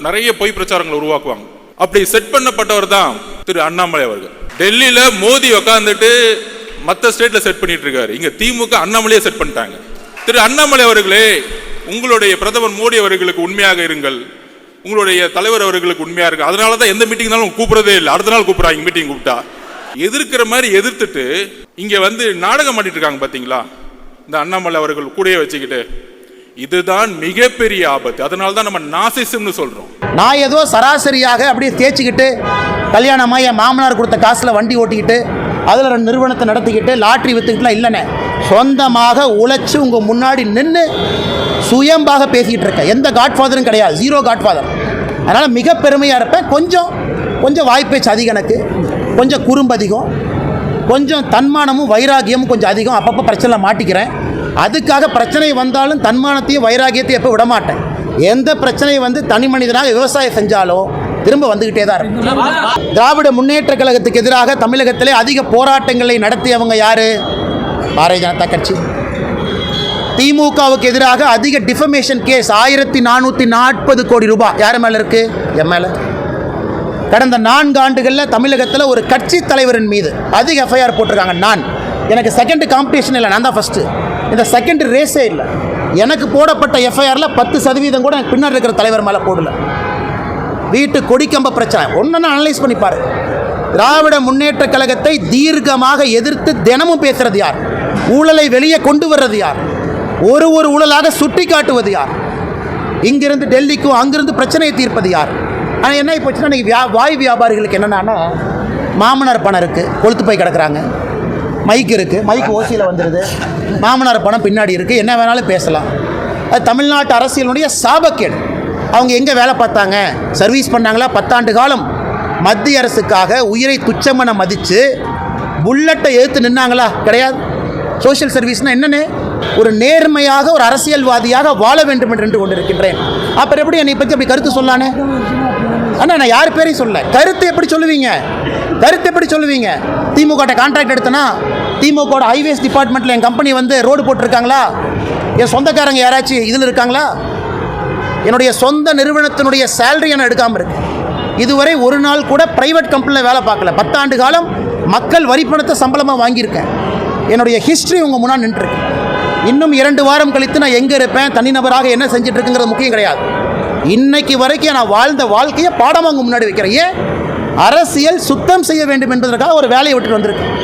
நிறைய பொய் பிரச்சாரங்களை உருவாக்குவாங்க. அப்படி செட் பண்ணப்பட்டவர் தான் திரு அண்ணாமலை அவர்கள். டெல்லியில மோடி உட்கார்ந்துட்டு மற்ற ஸ்டேட்ல செட் பண்ணிட்டு இருக்காரு. இங்க திமுக அண்ணாமலையே செட் பண்ணிட்டாங்க. திரு அண்ணாமலை அவர்களே, உங்களுடைய பிரதமர் மோடி அவர்களுக்கு உண்மையாக இருங்கள், உங்களுடைய தலைவர் அவர்களுக்கு உண்மையா இருக்கு. அதனாலதான் எந்த மீட்டிங்னாலும் கூப்பிடறதே இல்லை, அடுத்த நாள் கூப்பிடுறாங்க. மீட்டிங் கூப்பிட்டா எதிர்க்கிற மாதிரி எதிர்த்துட்டு இங்க வந்து நாடகம் பண்ணிட்டு இருக்காங்க. பாத்தீங்களா, இந்த அண்ணாமலை அவர்கள் கூடயே வச்சுக்கிட்டு, இதுதான் மிகப்பெரிய ஆபத்து. அதனால தான் நம்ம நாசிசம்னு சொல்றோம். நான் ஏதோ சராசரியாக அப்படியே தேய்ச்சிக்கிட்டு கல்யாணமாக என் மாமனார் கொடுத்த காசில் வண்டி ஓட்டிக்கிட்டு அதில் 2 நிறுவனத்தை நடத்திக்கிட்டு லாட்ரி விற்றுக்கிட்டுலாம் இல்லைண்ணே, சொந்தமாக உழைச்சி உங்கள் முன்னாடி நின்று சுயம்பாக பேசிக்கிட்டு இருக்கேன். எந்த காட்ஃபாதரும் கிடையாது, 0 காட்ஃபாதர். அதனால் மிக பெருமையாக இருப்பேன். கொஞ்சம் வாய்ப்பேச்சு அதிகம், எனக்கு கொஞ்சம் குறும்பு அதிகம், கொஞ்சம் தன்மானமும் வைராகியமும் கொஞ்சம் அதிகம். அப்பப்போ பிரச்சனை மாட்டிக்கிறேன். அதுக்காக பிரச்சனை வந்தாலும் தன்மானத்தையும் வைராகியத்தையும் எப்போ விடமாட்டேன். எந்த பிரச்சனையை வந்து தனி மனிதனாக விவசாயம் செஞ்சாலும் திரும்ப வந்துக்கிட்டே தான் இருக்கும். திராவிட முன்னேற்ற கழகத்துக்கு எதிராக தமிழகத்திலே அதிக போராட்டங்களை நடத்தியவங்க யாரு? பாரதிய ஜனதா கட்சி. திமுகவுக்கு எதிராக அதிக டிஃபமேஷன் கேஸ் 1440 கோடி ரூபாய் யார் மேலே இருக்கு? என் மேலே. கடந்த 4 ஆண்டுகளில் தமிழகத்தில் ஒரு கட்சி தலைவரின் மீது அதிக எஃப்ஐஆர் போட்டிருக்காங்க. எனக்கு செகண்ட் காம்படிஷன் இல்லை, நான் தான் ஃபஸ்ட்டு. இந்த செகண்ட் ரேஸே இல்லை. எனக்கு போடப்பட்ட எஃப்ஐஆரில் 10% கூட எனக்கு பின்னாடி இருக்கிற தலைவர் மேலே போடல. வீட்டு கொடிக்கம்ப பிரச்சனை ஒன்று அனலைஸ் பண்ணிப்பார். திராவிட முன்னேற்ற கழகத்தை தீர்க்கமாக எதிர்த்து தினமும் பேசுறது யார்? ஊழலை வெளியே கொண்டு வர்றது யார்? ஒரு ஊழலாக சுட்டி காட்டுவது யார்? இங்கிருந்து டெல்லிக்கும் அங்கிருந்து பிரச்சனையை தீர்ப்பது யார்? ஆனால் என்ன போச்சுன்னா, இன்றைக்கி வாய் வியாபாரிகளுக்கு என்னென்னா, மாமனார் பணம் இருக்குது, கொளுத்து போய் கிடக்குறாங்க. மைக் இருக்குது, மைக் ஓசியில் வந்துடுது, மாமனார் பணம் பின்னாடி இருக்குது, என்ன வேணாலும் பேசலாம். அது தமிழ்நாட்டு அரசியலுடைய சாபக்கேடு. அவங்க எங்கே வேலை பார்த்தாங்க, சர்வீஸ் பண்ணாங்களா? 10 ஆண்டு காலம் மத்திய அரசுக்காக உயிரை துச்சமென மதித்து புல்லட்டை எதிர்த்து நின்னாங்களா? கிடையாது. சோஷியல் சர்வீஸ்னால் என்னென்னு ஒரு நேர்மையாக ஒரு அரசியல்வாதியாக வாழ வேண்டும் என்று கொண்டிருக்கின்றேன். அப்புறம் எப்படி என்னை பற்றி அப்படி கருத்து சொல்லானே? அண்ணா, நான் யார் பேரையும் சொல்ல. கருத்து எப்படி சொல்லுவீங்க? திமுக கான்ட்ராக்ட் எடுத்தனா, திமுக ஹைவேஸ் டிபார்ட்மெண்ட்டில் என் கம்பெனி வந்து ரோடு போட்டிருக்காங்களா? என் சொந்தக்காரங்க யாராச்சும் இதில் இருக்காங்களா? என்னுடைய சொந்த நிறுவனத்தினுடைய சேலரி நான் எடுக்காமல் இருக்கு. இதுவரை ஒரு நாள் கூட பிரைவேட் கம்பெனியில் வேலை பார்க்கல. 10 ஆண்டு காலம் மக்கள் வரிப்பணத்தை சம்பளமாக வாங்கியிருக்கேன். என்னுடைய ஹிஸ்ட்ரி உங்கள் முன்னாடி நின்றுருக்கு. இன்னும் 2 வாரம் கழித்து நான் எங்கே இருப்பேன், தனிநபராக என்ன செஞ்சுட்டு இருக்குங்கிறது முக்கியம் கிடையாது. இன்னைக்கு வரைக்கும் நான் வாழ்ந்த வாழ்க்கையை பாடமாக உங்கள் முன்னாடி வைக்கிறேன். ஏன்? அரசியல் சுத்தம் செய்ய வேண்டும் என்பதற்காக ஒரு வேலையை விட்டுட்டு வந்திருக்கு.